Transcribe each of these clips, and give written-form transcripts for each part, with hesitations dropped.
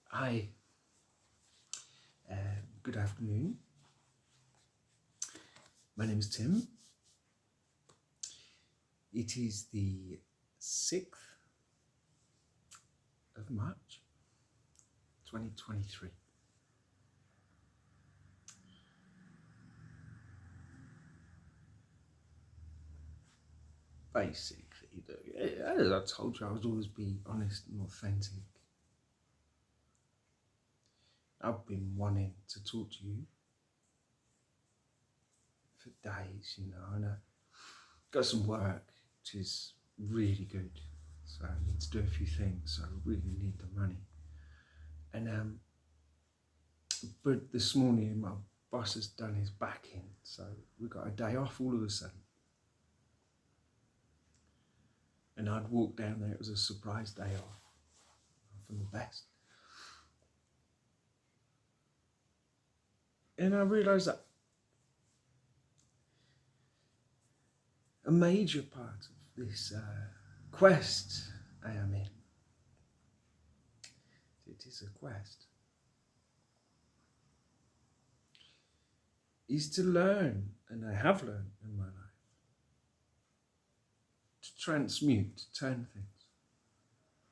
Hi, good afternoon. My name is Tim. It is the 6th of March, 2023. Basically, as I told you, I would always be honest and authentic. I've been wanting to talk to you for days, and I got some work which is really good. So I need to do a few things, so I really need the money. And but this morning my boss has done his back in, so we got a day off all of a sudden. And I'd walked down there, it was a surprise day off from the best. And I realised that a major part of this quest I am in, it is a quest, is to learn, and I have learned in my life, to transmute, to turn things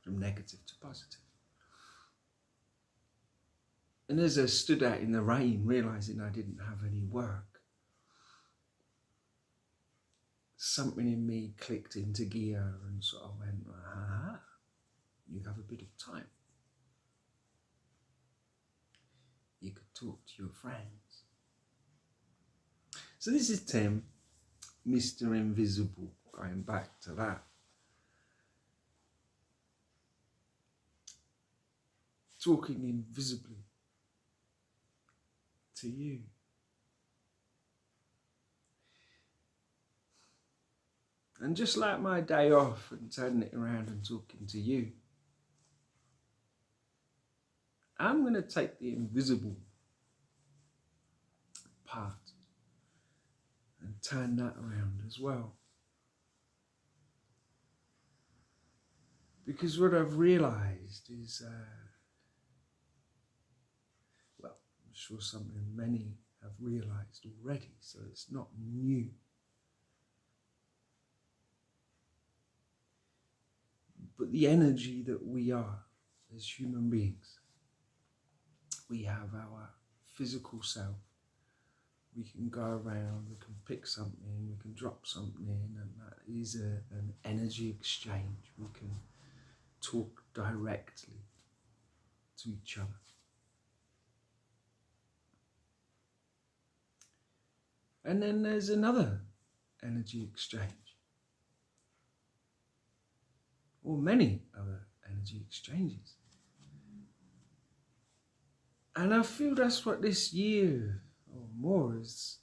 from negative to positive. And as I stood out in the rain, realising I didn't have any work, something in me clicked into gear and sort of went, you have a bit of time. You could talk to your friends. So this is Tim, Mr. Invisible, going back to that. Talking invisibly to you. And just like my day off and turning it around and talking to you, I'm going to take the invisible part and turn that around as well. Because what I've realised is, I'm sure something many have realised already, so it's not new. But the energy that we are as human beings, we have our physical self. We can go around, we can pick something, we can drop something, and that is an energy exchange. We can talk directly to each other. And then there's another energy exchange, or many other energy exchanges. And I feel that's what this year or more is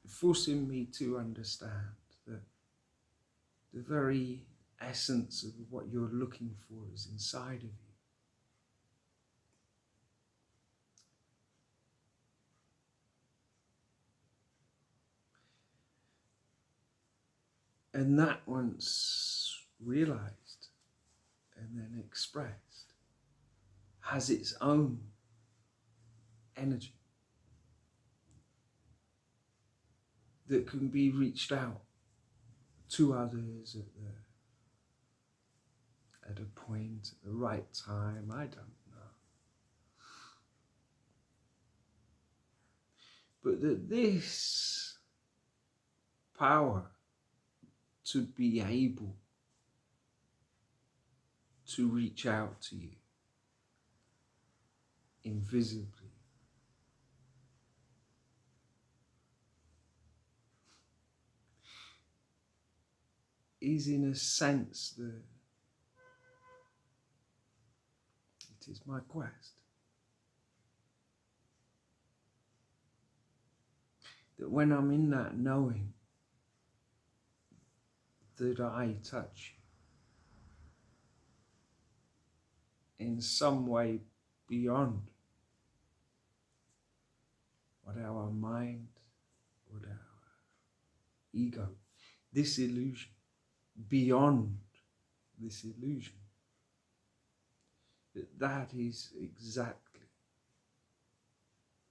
forcing me to understand, that the very essence of what you're looking for is inside of you. And that, once realized and then expressed, has its own energy that can be reached out to others at a point, at the right time. I don't know. But that this power to be able to reach out to you invisibly is, in a sense, it is my quest. That when I'm in that knowing that I touch you in some way beyond what our mind, what our ego, this illusion, beyond this illusion, that is exactly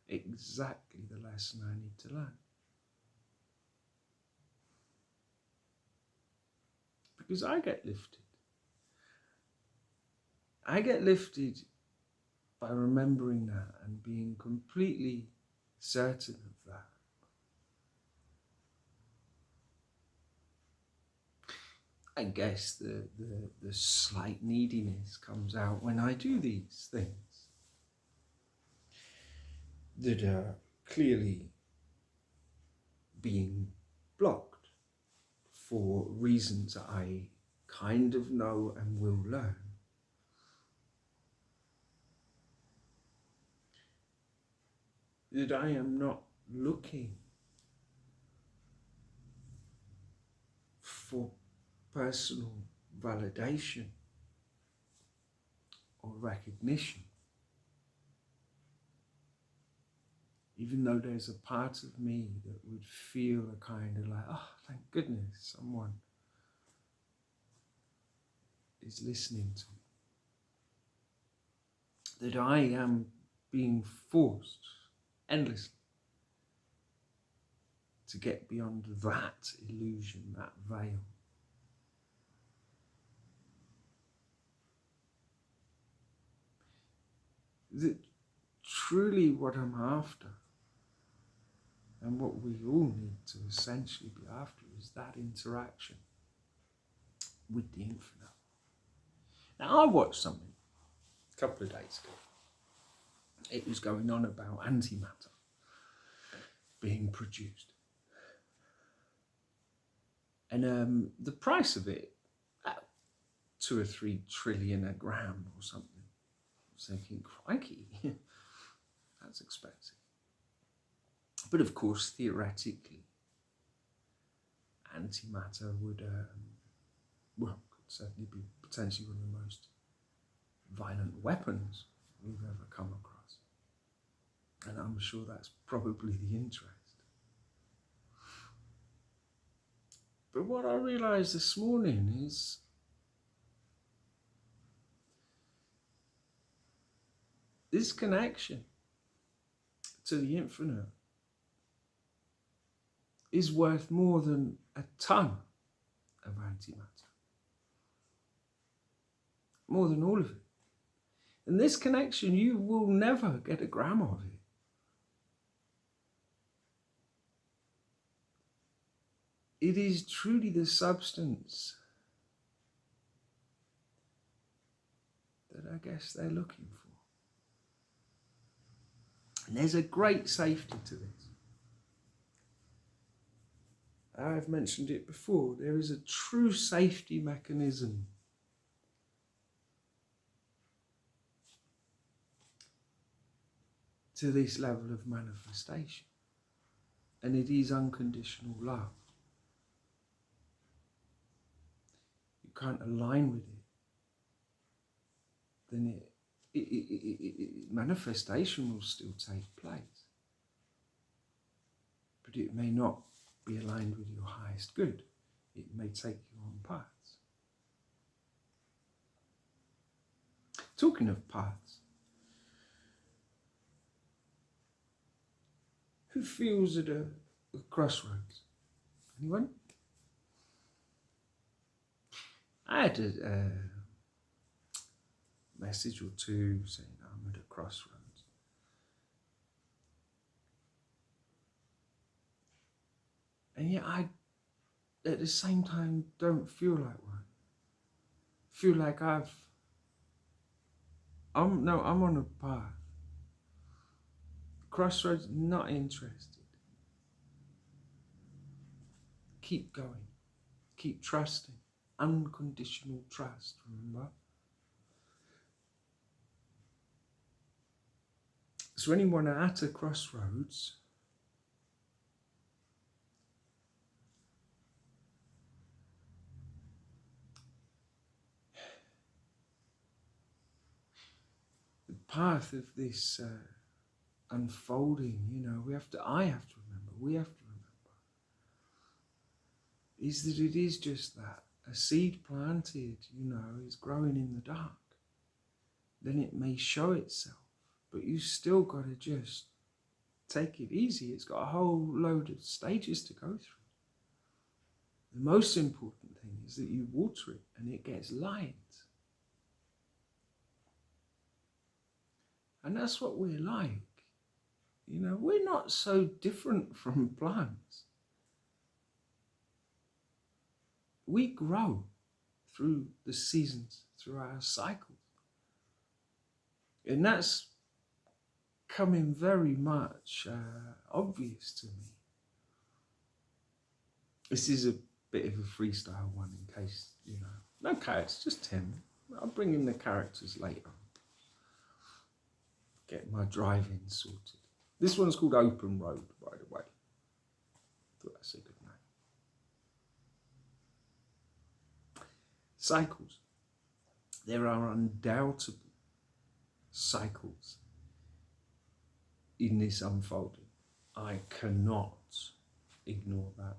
the lesson I need to learn. Because I get lifted. I get lifted by remembering that and being completely certain of that. I guess the slight neediness comes out when I do these things that are clearly being blocked for reasons I kind of know and will learn. That I am not looking for personal validation or recognition. Even though there's a part of me that would feel a kind of like, oh, thank goodness someone is listening to me. That I am being forced endlessly to get beyond that illusion, that veil. That truly what I'm after, and what we all need to essentially be after, is that interaction with the infinite. Now, I watched something a couple of days ago. It was going on about antimatter being produced. And the price of it, 2 or 3 trillion a gram or something. I was thinking, crikey, that's expensive. But of course, theoretically, antimatter would, could certainly be potentially one of the most violent weapons we've ever come across. And I'm sure that's probably the interest. But what I realised this morning is this connection to the infinite is worth more than a ton of antimatter. More than all of it. And this connection, you will never get a gram of it. It is truly the substance that I guess they're looking for. And there's a great safety to this. I've mentioned it before. There is a true safety mechanism to this level of manifestation. And it is unconditional love. You can't align with it. Then manifestation will still take place. But it may not be aligned with your highest good. It may take you on paths. Talking of paths, who feels at a crossroads? Anyone? I had a message or two saying I'm at a crossroads. And yet I, at the same time, don't feel like one. Feel like I'm on a path. Crossroads, not interested. Keep going. Keep trusting. Unconditional trust, remember? So anyone at a crossroads, the path of this unfolding, I have to remember, is that it is just that. A seed planted, is growing in the dark. then it may show itself. But you still got to just take it easy. It's got a whole load of stages to go through. The most important thing is that you water it and it gets light. And that's what we're like. You know, we're not so different from plants. We grow through the seasons, through our cycles. And that's coming very much obvious to me. This is a bit of a freestyle one in case, you know. No characters, just 10. I'll bring in the characters later. Get my driving sorted. This one's called Open Road, by the way. Thought that's a good name. Cycles. There are undoubtable cycles in this unfolding. I cannot ignore that.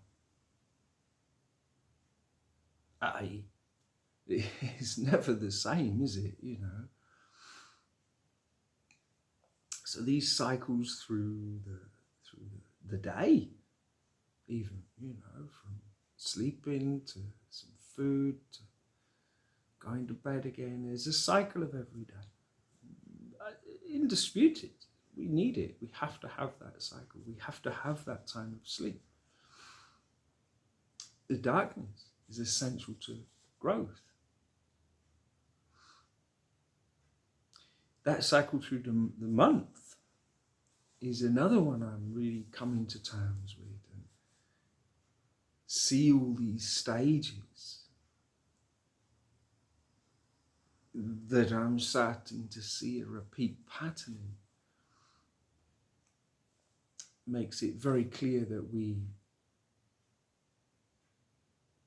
It's never the same, is it? You know. So these cycles through the day, even, you know, from sleeping to some food to going to bed again, there's a cycle of every day. Indisputed. We need it. We have to have that cycle. We have to have that time of sleep. The darkness is essential to growth. That cycle through the month is another one I'm really coming to terms with, and see all these stages that I'm starting to see a repeat pattern in. Makes it very clear that we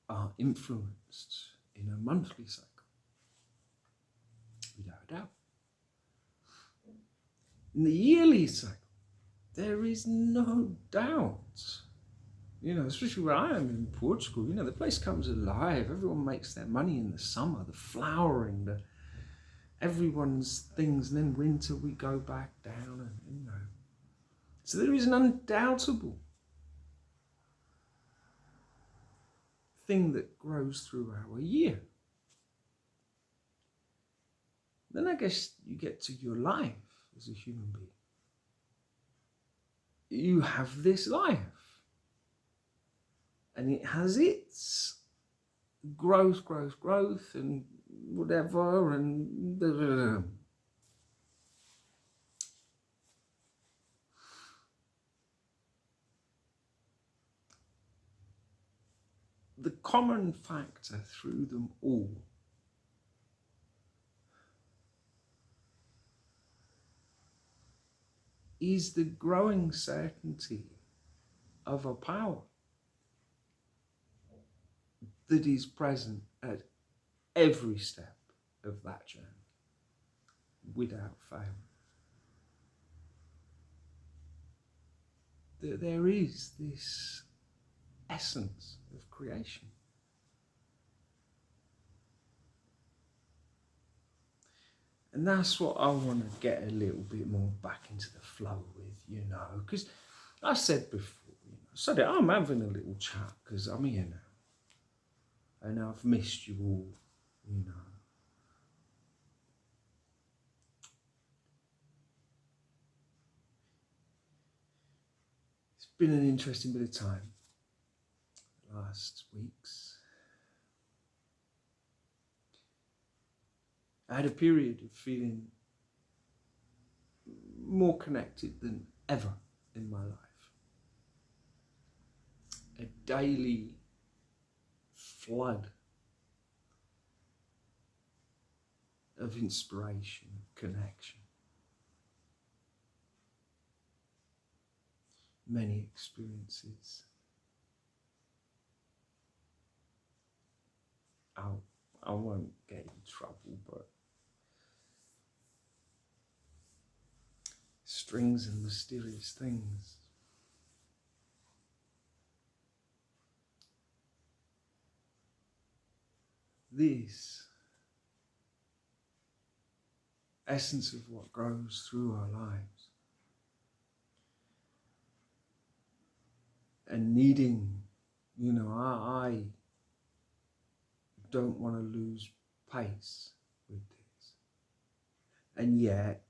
are influenced in a monthly cycle, without a doubt. In the yearly cycle, there is no doubt, you know, especially where I am in Portugal, you know, the place comes alive. Everyone makes their money in the summer, the flowering, everyone's things, and then winter we go back down, and you know. So there is an undoubtable thing that grows through our year. Then I guess you get to your life as a human being. You have this life, and it has its growth, and whatever, and the common factor through them all is the growing certainty of a power that is present at every step of that journey, without fail. That there is this essence of creation. And that's what I want to get a little bit more back into the flow with, you know, because I said before, you know, so that I'm having a little chat because I'm here now, and I've missed you all, you know. It's been an interesting bit of time, last weeks. I had a period of feeling more connected than ever in my life. A daily flood of inspiration, of connection. Many experiences. I won't get in trouble, but strings and mysterious things. This essence of what grows through our lives. And needing, I don't want to lose pace with this. And yet,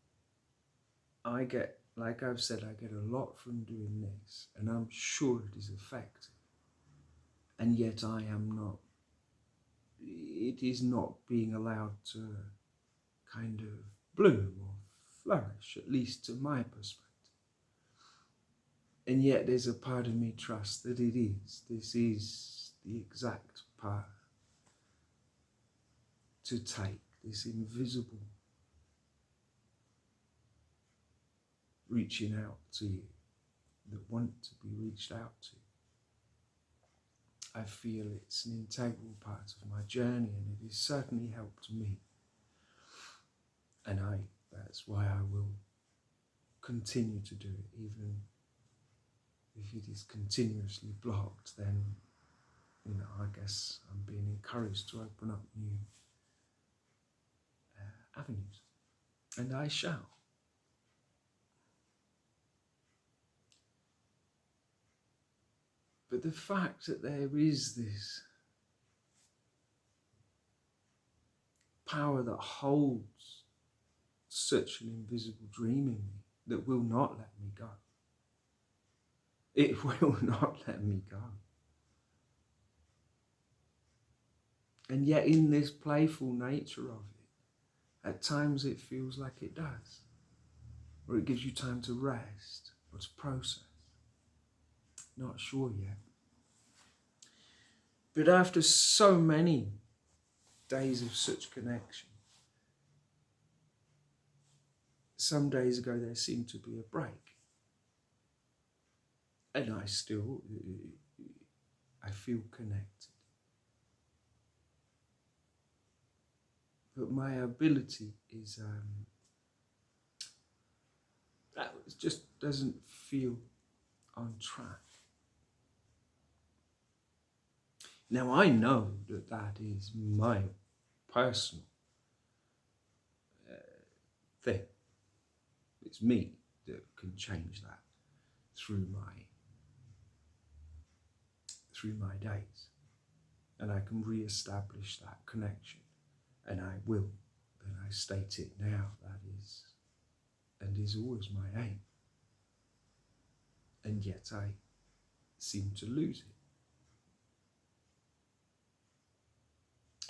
I get, like I've said, I get a lot from doing this, and I'm sure it is effective. And yet I am not, it is not being allowed to kind of bloom or flourish, at least to my perspective. And yet there's a part of me trusts that it is. This is the exact path to take, this invisible reaching out to you that want to be reached out to. I feel it's an integral part of my journey, and it has certainly helped me. And that's why I will continue to do it, even if it is continuously blocked. Then, I guess I'm being encouraged to open up new avenues, and I shall. But the fact that there is this power that holds such an invisible dream in me that will not let me go. It will not let me go. And yet in this playful nature of it, at times it feels like it does. Or it gives you time to rest or to process. Not sure yet. But after so many days of such connection, some days ago there seemed to be a break. And I feel connected. But my ability is, that just doesn't feel on track. Now I know that that is my personal thing. It's me that can change that through my days. And I can re-establish that connection. And I will. And I state it now. That is, and is always my aim. And yet I seem to lose it.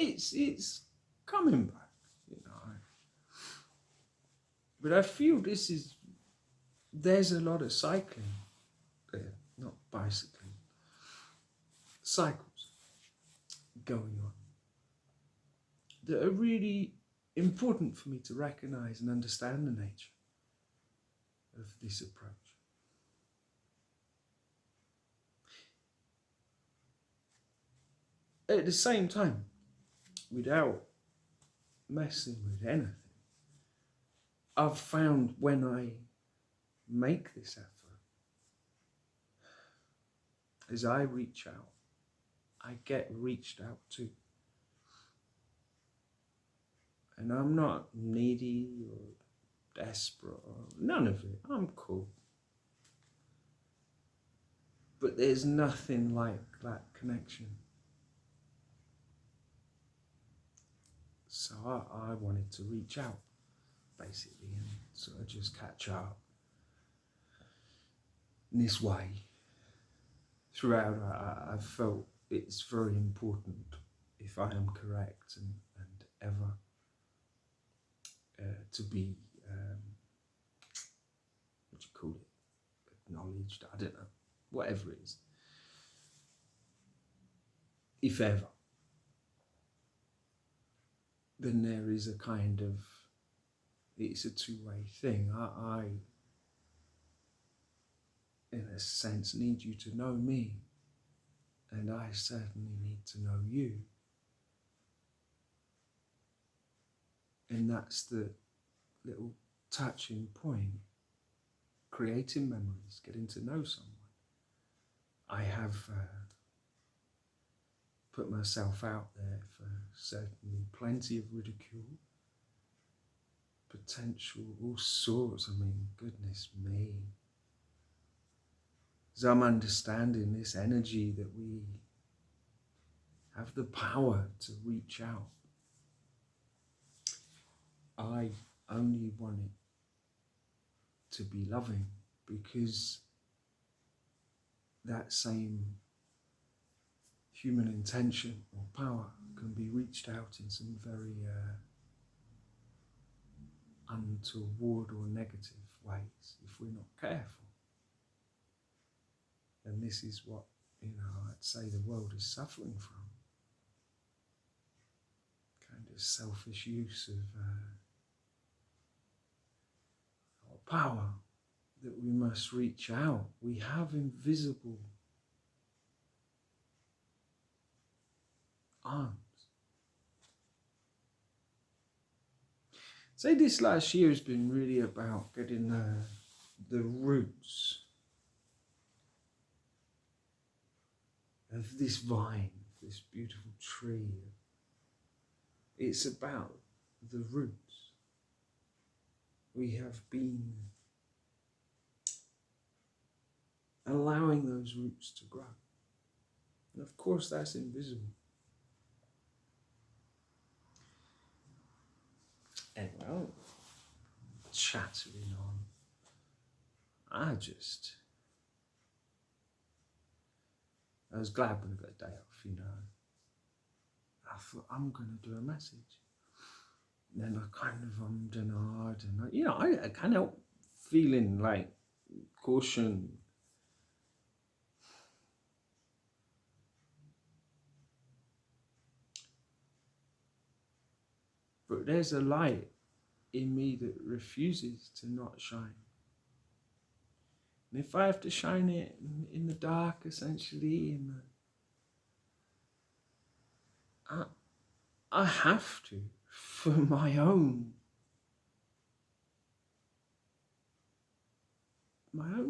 It's coming back, But I feel there's a lot of cycling there, not bicycling, cycles going on that are really important for me to recognize and understand the nature of this approach. At the same time, without messing with anything, I've found when I make this effort, as I reach out, I get reached out to. And I'm not needy or desperate or none of it. I'm cool. But there's nothing like that connection. So I wanted to reach out, basically, and sort of just catch up in this way. Throughout, I've felt it's very important, if I am correct and ever, to be, what do you call it, acknowledged, I don't know, whatever it is, if ever, then there is a kind of, it's a two-way thing. I, in a sense, need you to know me, and I certainly need to know you. And that's the little touching point, creating memories, getting to know someone. I have put myself out there for certainly plenty of ridicule, potential, all sorts. I mean, goodness me. As I'm understanding this energy that we have the power to reach out, I only want it to be loving, because that same human intention or power can be reached out in some very untoward or negative ways if we're not careful. And this is what, I'd say the world is suffering from. Kind of selfish use of our power, that we must reach out. We have invisible arms. Say this last year has been really about getting the roots of this vine, this beautiful tree. It's about the roots. We have been allowing those roots to grow. And of course that's invisible. Anyway, I'm chattering on. I was glad when I got a day off, I thought, I'm going to do a message. And then I kind of ummed and ahed, and I kind of feeling like caution. But there's a light in me that refuses to not shine. And if I have to shine it in the dark, essentially, I have to, for my own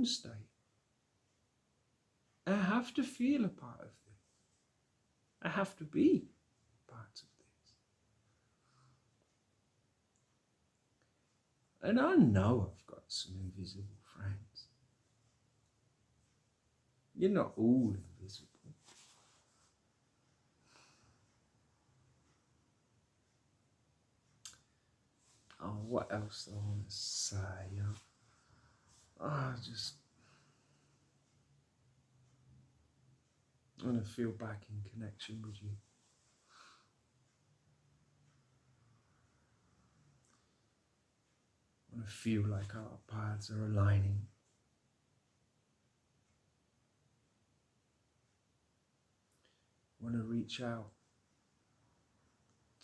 state. I have to feel a part of this. I have to be part of this. And I know I've got some invisible friends. You're not all invisible. Oh, what else do I want to say? I just want to feel back in connection with you. I want to feel like our paths are aligning. I want to reach out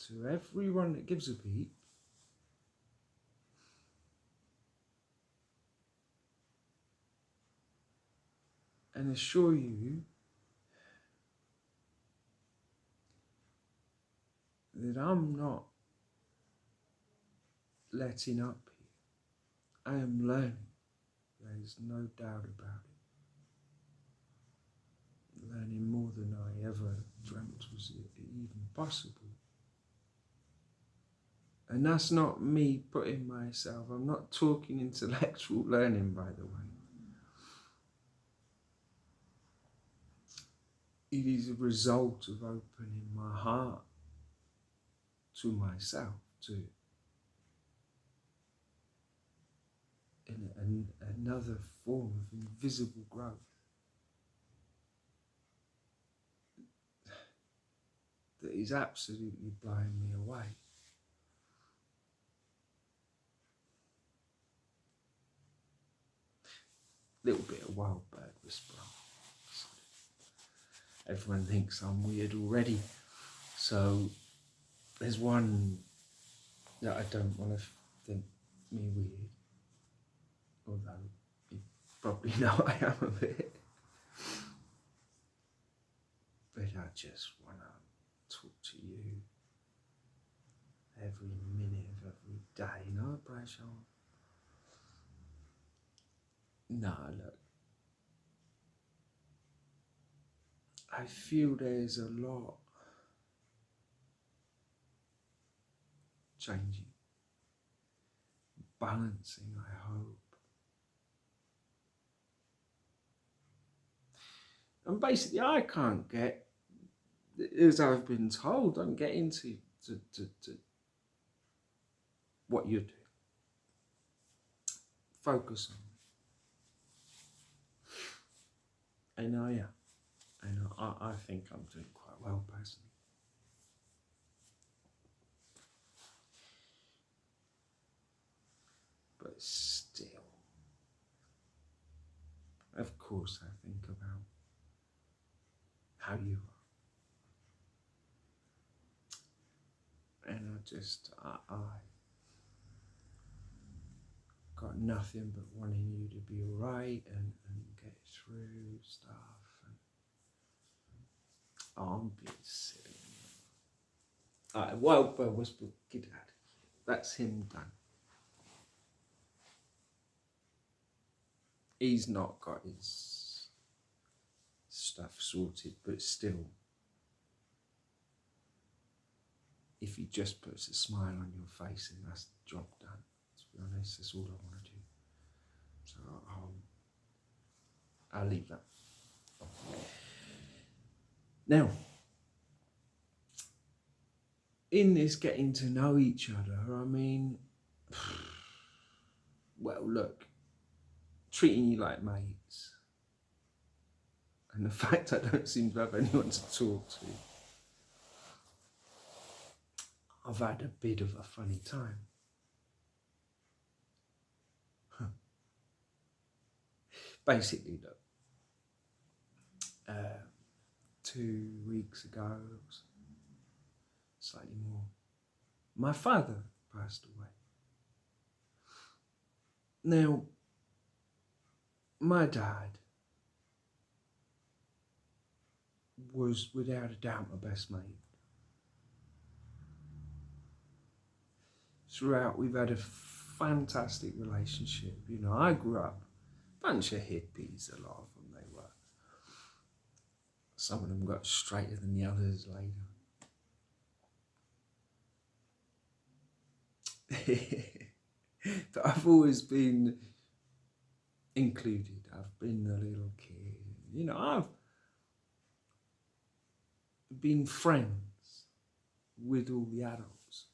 to everyone that gives a beat. And assure you that I'm not letting up here. I am learning. There is no doubt about it. Learning more than I ever dreamt was even possible. And that's not me putting myself, I'm not talking intellectual learning, by the way. It is a result of opening my heart to myself, to another form of invisible growth. That is absolutely blowing me away. Little bit of wild bird whisper. Everyone thinks I'm weird already. So there's one that I don't want to think me weird. Although you probably know I am a bit. But I just want to talk to you every minute of every day. No pressure. No, look. I feel there's a lot changing. balancing, I hope. And basically, I can't get, as I've been told, don't get into to what you're doing. Focus on it. And I think I'm doing quite well personally. But still, of course, I think about how you are. And I got nothing but wanting you to be alright and get through stuff. And I'm being silly. Alright, Wild Bird Whisper, get out of here. That's him done. He's not got his stuff sorted, but still, if he just puts a smile on your face, then that's the job done. To be honest, that's all I want to do. So I'll leave that. Now, in this getting to know each other, I mean, well, look, treating you like mates, and the fact I don't seem to have anyone to talk to, I've had a bit of a funny time. Basically, look, 2 weeks ago, slightly more, my father passed away. Now, my dad was without a doubt my best mate. Throughout, we've had a fantastic relationship. You know, I grew up, bunch of hippies, a lot of them they were. Some of them got straighter than the others later. But I've always been included. I've been the little kid. You know, I've been friends with all the adults.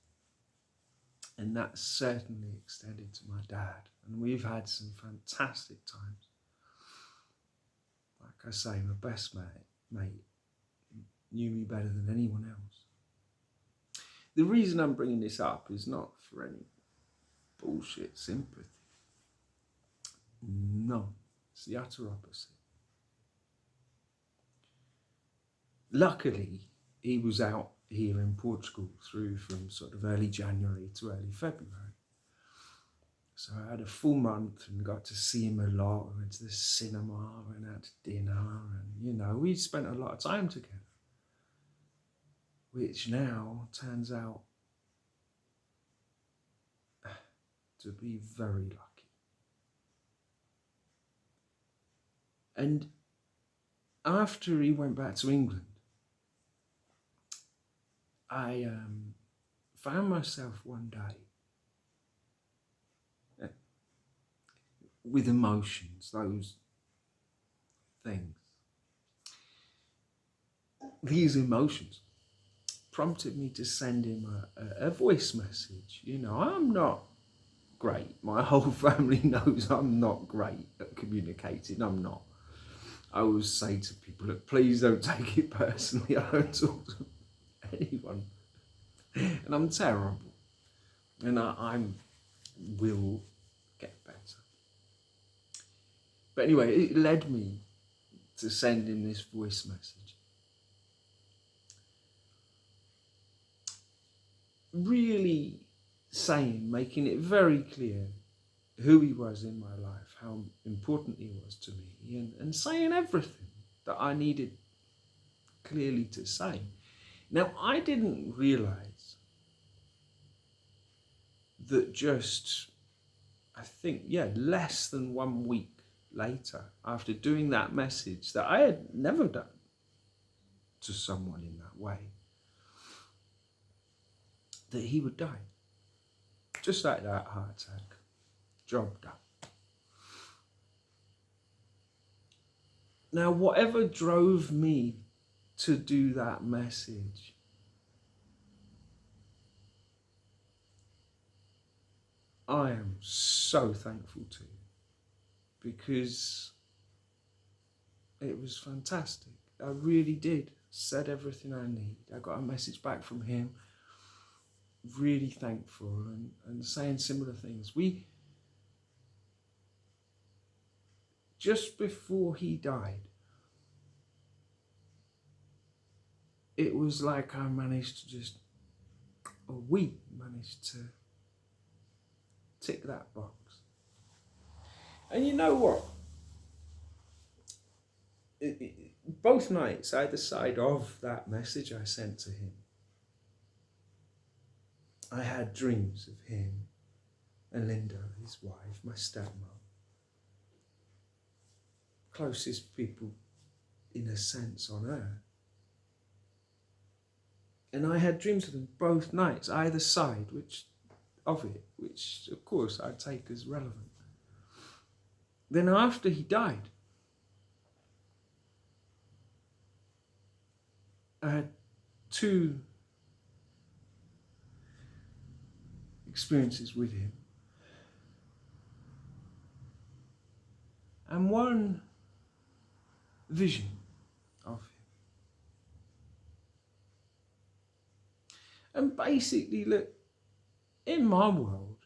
And that certainly extended to my dad. And we've had some fantastic times. Like I say, my best mate knew me better than anyone else. The reason I'm bringing this up is not for any bullshit sympathy. No, it's the utter opposite. Luckily, he was out here in Portugal through from sort of early January to early February. So I had a full month and got to see him a lot. We went to the cinema, went out to dinner, and, you know, we spent a lot of time together, which now turns out to be very lucky. And after he went back to England, I found myself one day with emotions, those things. These emotions prompted me to send him a voice message. You know, I'm not great. My whole family knows I'm not great at communicating. I'm not. I always say to people, look, please don't take it personally. I don't talk to anyone. And I'm terrible. And I will get better. But anyway, it led me to send him this voice message. Really making it very clear who he was in my life, how important he was to me, and saying everything that I needed clearly to say. Now, I didn't realise that just, I think, less than 1 week later, after doing that message that I had never done to someone in that way, that he would die. Just like that, heart attack. job done. Now, whatever drove me to do that message, I am so thankful to, because it was fantastic. I really did. Said everything I need. I got a message back from him, really thankful, and saying similar things. Just before he died, it was like I managed to we managed to tick that box. And you know what? Both nights, either side of that message I sent to him, I had dreams of him and Linda, his wife, my stepmom, closest people in a sense on earth. And I had dreams of them both nights, either side which of course I'd take as relevant. Then after he died, I had two experiences with him. And one vision of him. And basically, look, in my world,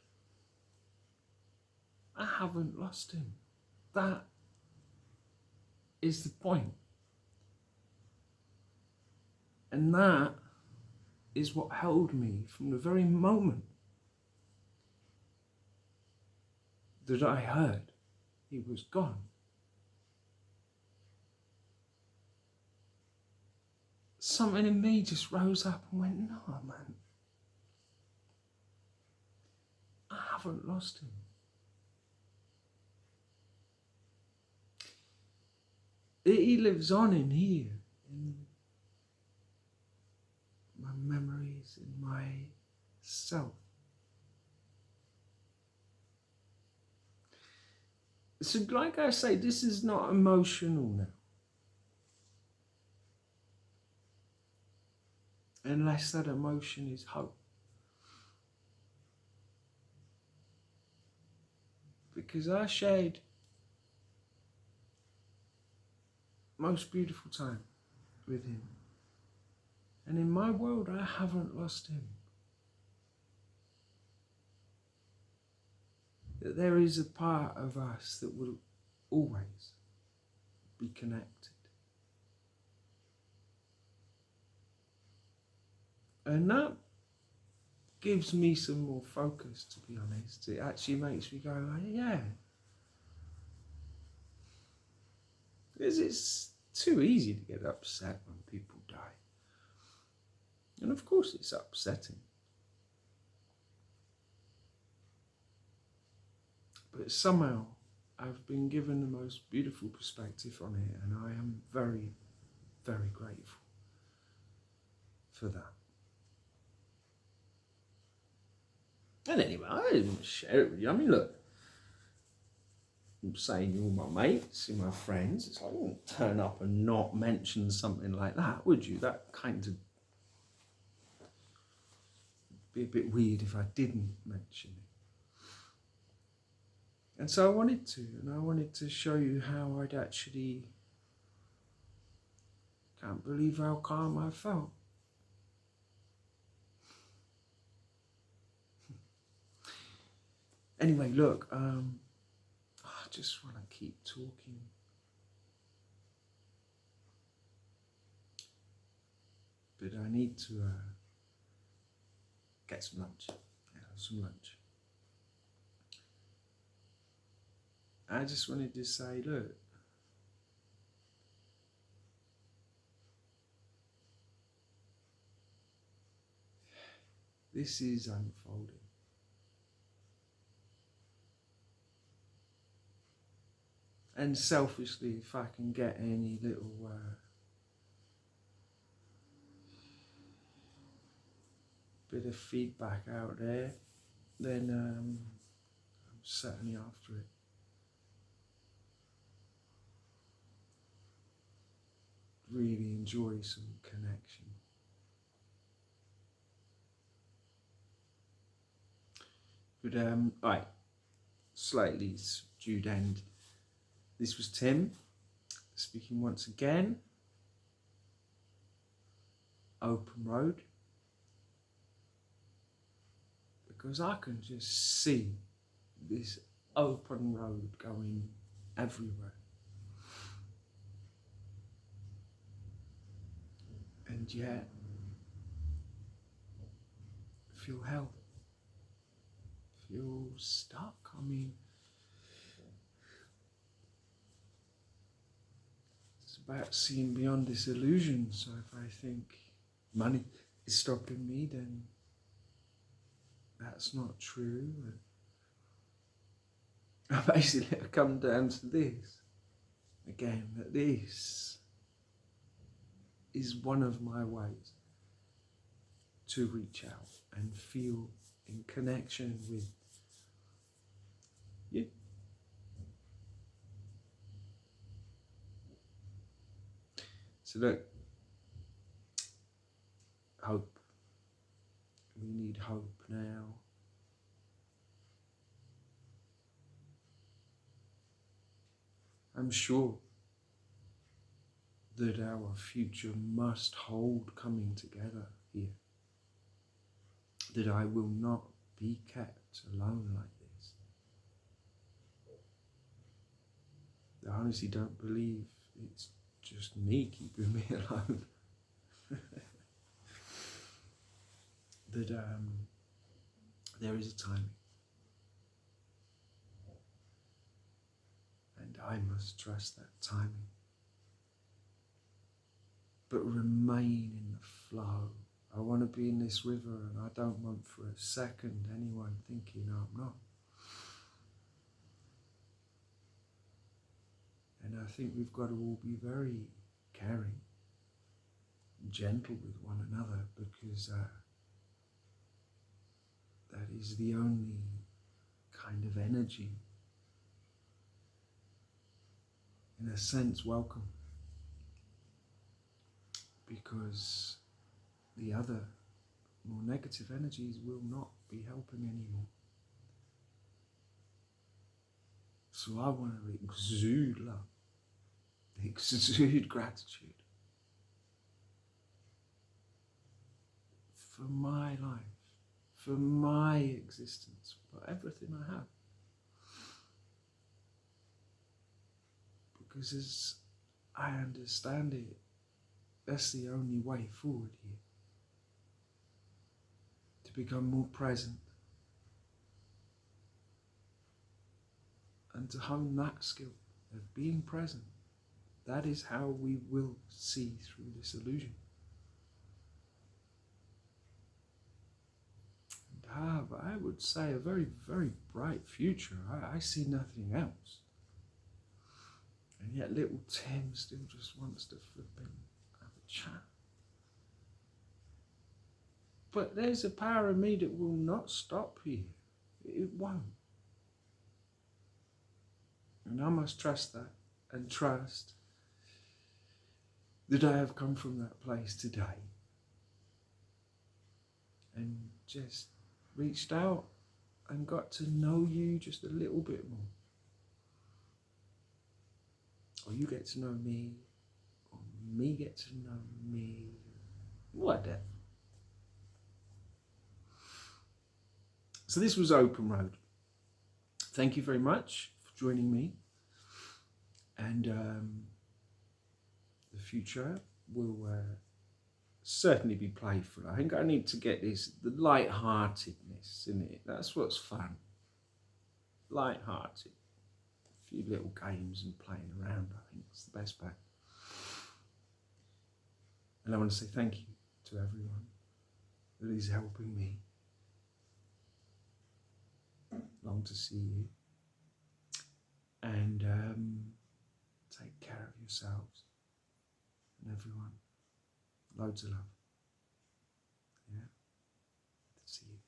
I haven't lost him. That is the point. And that is what held me from the very moment that I heard he was gone. Something in me just rose up and went, no, man, I haven't lost him. He lives on in here, in my memories, in myself. So like I say, this is not emotional now. Unless that emotion is hope. Because I shared most beautiful time with him. And in my world, I haven't lost him. That there is a part of us that will always be connected. And that gives me some more focus, to be honest. It actually makes me go, yeah. Because it's too easy to get upset when people die. And of course it's upsetting. But somehow I've been given the most beautiful perspective on it, and I am very, very grateful for that. And anyway, I didn't share it with you. I mean, look, I'm saying you're all my mates, you're my friends. It's like, you wouldn't turn up and not mention something like that, would you? That kind of be a bit weird if I didn't mention it. And so I wanted to, and I wanted to show you how I'd actually, can't believe how calm I felt. Anyway, look, I just want to keep talking. But I need to get some lunch. Yeah, some lunch. I just wanted to say, look, this is unfolding. And selfishly, if I can get any little bit of feedback out there, then I'm certainly after it. Really enjoy some connection. But right, slightly subdued end. This was Tim speaking once again. Open road. Because I can just see this open road going everywhere. And yet, feel held, feel stuck. I mean, it's about seeing beyond this illusion. So if I think money is stopping me, then that's not true. I basically come down to this again, that this is one of my ways to reach out and feel in connection with you. So look, hope. We need hope now. I'm sure that our future must hold coming together here. That I will not be kept alone like this. I honestly don't believe it's just me keeping me alone. That there is a timing. And I must trust that timing. But remain in the flow. I want to be in this river, and I don't want for a second anyone thinking I'm not. And I think we've got to all be very caring, gentle with one another, because that is the only kind of energy, in a sense, welcome. Because the other, more negative energies will not be helping anymore. So I want to exude love, exude gratitude for my life, for my existence, for everything I have. Because as I understand it, that's the only way forward here. To become more present. And to hone that skill of being present. That is how we will see through this illusion. And have, I would say, a very, very bright future. I see nothing else. And yet little Tim still just wants to flip in, have a chat. But there's a power in me that will not stop here. It won't. And I must trust that, and trust that I have come from that place today and just reached out and got to know you just a little bit more. Or you get to know me, or me get to know me, whatever. So this was Open Road. Thank you very much for joining me. And the future will certainly be playful. I think I need to get the light-heartedness in it. That's what's fun. Light-hearted. A few little games and playing around, I think it's the best part. And I want to say thank you to everyone that is helping me. Long to see you. And take care of yourselves and everyone. Loads of love. Yeah. Good to see you.